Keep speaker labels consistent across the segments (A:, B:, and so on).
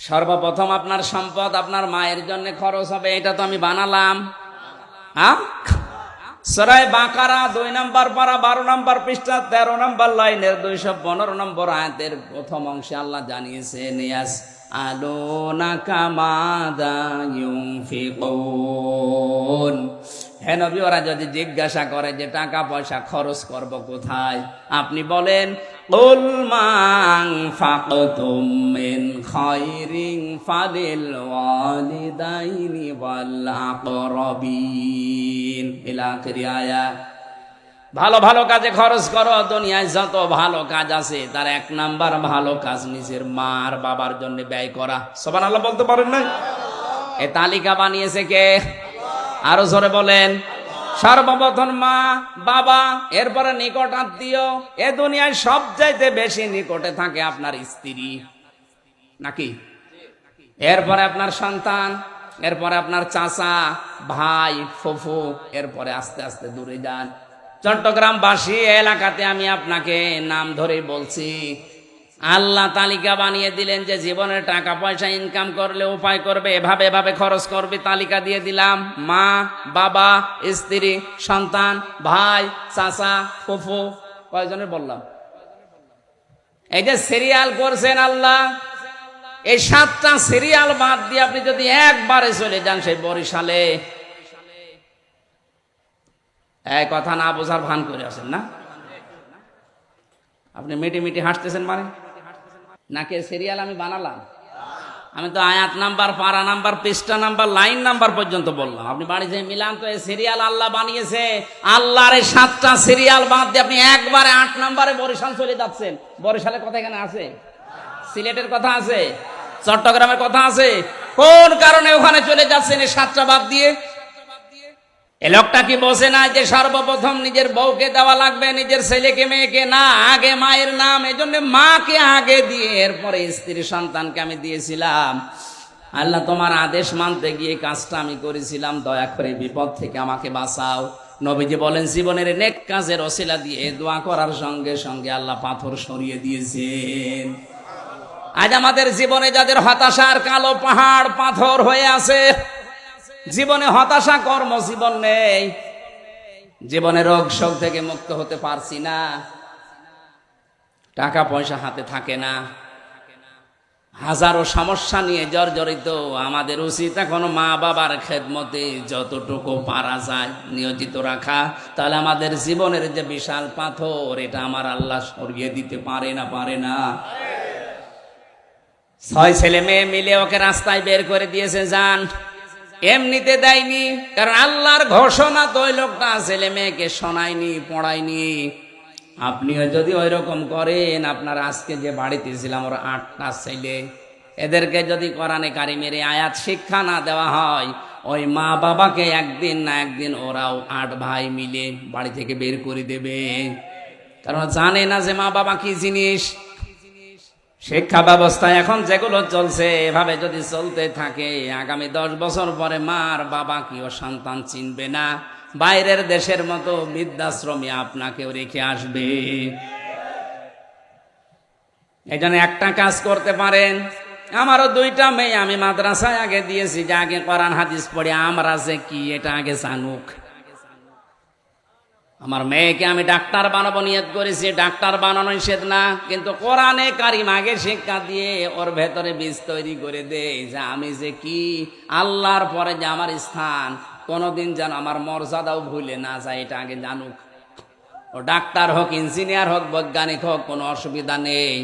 A: সর্বপ্রথম আপনার সম্পদ আপনার মায়ের জন্য খরচ হবে, এটা তো আমি বানালাম। হ্যাঁ, সূরা বাকারা 2 নম্বর পারা 12 নম্বর পৃষ্ঠা 13 নম্বর লাইনের 215 নম্বর আয়াতের প্রথম অংশে আল্লাহ জানিয়েছেন, ইয়াসআলুনাকা মাযা ইউনফিকুন। হে নবী, ওরা যদি জিজ্ঞাসা করে যে টাকা পয়সা খরচ করব কোথায়, আপনি বলেন কুল মা আনফাকতুম মিন খায়রিন ফালিল ওয়ালিদাইনি ওয়াল আকরাবিন ইলা আখিরি আয়াত। ভালো ভালো কাজে খরচ করো। দুনিয়ায় যত ভালো কাজ আছে তার 1 নাম্বার ভালো কাজ নিজের মা আর বাবার জন্য ব্যয় করা। সুবহানাল্লাহ বলতে পারেন না? এই তালিকা বানিয়েছে কে? আরো জোরে বলেন। সর্বপ্রথম মা বাবা, এরপরে নিকট আত্মীয়। এ দুনিয়ায় সবচাইতে বেশি নিকটে থাকে আপনার স্ত্রী, নাকি? এরপরে আপনার সন্তান, এরপরে আপনার চাচা, ভাই, ফুফু, এরপরে আস্তে আস্তে দূরে যান। চট্টগ্রামবাসী এলাকাতে আমি আপনাকে নাম ধরে বলছি, আল্লাহ তালিকা বানিয়ে দিলেন যে জীবনের টাকা পয়সা ইনকাম করলে উপায় করবে, এভাবে এভাবে খরচ করবে। তালিকা দিয়ে দিলাম, মা বাবা, স্ত্রী, সন্তান, ভাই, চাচা, ফুফু। কয়জনের বললাম? এই যে সিরিয়াল করছেন আল্লাহ, এই 7টা সিরিয়াল বাদ দিয়ে আপনি যদি একবারে চলে যান সেই বরিশালে, এই কথা না বোঝার ভান করে আছেন না? আপনি মিটি মিটি হাসতেছেন মানে? নাকি সিরিয়াল আমি বানালাম? আমি তো আয়াত নাম্বার, পারা নাম্বার, পৃষ্ঠা নাম্বার, লাইন নাম্বার পর্যন্ত বললাম। আপনি বাড়ি যেয়ে মিলান তো, এই সিরিয়াল আল্লাহ বানিয়েছে। আল্লাহর এই 7টা সিরিয়াল বাদ দিয়ে আপনি একবারে 8 নাম্বারে বরিশাল চলে যাচ্ছেন। বরিশালের কথা এখানে আছে, সিলেটের কথা আছে, চট্টগ্রামের কথা আছে। কোন কারণে ওখানে চলে যাচ্ছেন এই 7টা বাদ দিয়ে? এ লোকটা কি বসে না যে সর্বপ্রথম নিজের বউকে দেওয়া লাগবে, নিজের ছেলেকে মেয়েকে না, আগে মায়ের নাম। এই জন্য মাকে আগে দিয়ে এরপরে স্ত্রী সন্তানকে আমি দিয়েছিলাম। আল্লাহ, তোমার আদেশ মানতে গিয়ে কাজটা আমি করেছিলাম, দয়া করে বিপদ থেকে আমাকে বাঁচাও। নবীজি বলেন, জীবনের নেক কাজের ওসিলা দিয়ে দোয়া করার সঙ্গে সঙ্গে আল্লাহ পাথর সরিয়ে দিয়েছেন। আজ আমাদের জীবনে যাদের হতাশার কালো পাহাড় পাথর হয়ে আছে, জীবনে হতাশা, কর্মজীবন নেই, জীবনে রোগ শোক থেকে মুক্ত হতে পারছি না, টাকা পয়সা হাতে থাকে না, হাজারো সমস্যা নিয়ে জর্জরিত। আমাদের উচিত এখন মা বাবার খেদমতে যতটুকু পারা যায় নিয়োজিত রাখা। তাহলে আমাদের জীবনের যে বিশাল পাথর, এটা আমার আল্লাহ সরিয়ে দিতে পারে না? পারে না? 6 ছেলে মেয়ে মিলে ওকে রাস্তায় বের করে দিয়েছে, যান। এমনিতে দেয়নি, কারণ আল্লাহর ঘোষণা তো ওই লোকটা ছেলে মেয়েকে শোনায়নি, পড়ায়নি। আপনিও যদি ওই রকম করেন, আপনার আজকে যে বাড়িতে ছিলাম ওর 8টা ছেলে, এদেরকে যদি কোরআনে কারিমের আয়াত শিক্ষা না দেওয়া হয়, ওই মা বাবাকে একদিন না একদিন ওরাও 8 ভাই মিলে বাড়ি থেকে বের করে দেবে। কারণ জানে না যে মা বাবা কি জিনিস। শিক্ষা ব্যবস্থা এখন যেগুলো চলছে, এভাবে যদি চলতে থাকে, আগামী 10 বছর পরে মার বাবা কি ও সন্তান চিনবে না। বাইরের দেশের মতো বৃদ্ধাশ্রমে আপনাকেও রেখে আসবে। এই জন্য একটা কাজ করতে পারেন। আমারও 2টা মেয়ে আমি মাদ্রাসায় আগে দিয়েছি, যে আগে কোরআন হাদিস পড়ে আমরা যে কি এটা আগে জানুক। আমার মেয়েকে আমি ডাক্তার বানাবো নিয়ত করেছি, ডাক্তার বানানো নিষেধ না, কিন্তু কোরআনে কারিম আগে শিক্ষা দিয়ে ওর ভেতরে বীজ তৈরি করে দেয় যে আমি যে কি, আল্লাহর পরে যে আমার স্থান, কোনোদিন যেন আমার মর্যাদাও ভুলে না যায়, এটা আগে জানুক। ও ডাক্তার হোক, ইঞ্জিনিয়ার হোক, বৈজ্ঞানিক হোক, কোনো অসুবিধা নেই।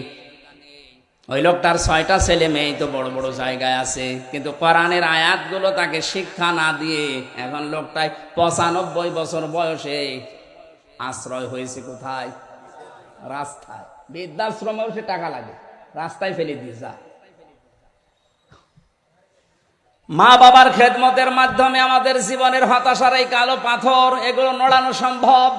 A: ওই লোকটার 6টা ছেলে মেয়ে তো বড় বড় জায়গায় আছে, কিন্তু কোরআনের আয়াতগুলো তাকে শিক্ষা না দিয়ে এখন লোকটাই 95 বছর বয়সে আশ্রয় হয়েছে কোথায়? রাস্তায়। বৃদ্ধাশ্রমেও সে টাকা লাগে, রাস্তায় ফেলে দিয়ে যা। মা বাবার খেদমতের মাধ্যমে আমাদের জীবনের হতাশার এই কালো পাথর, এগুলো নড়ানো সম্ভব।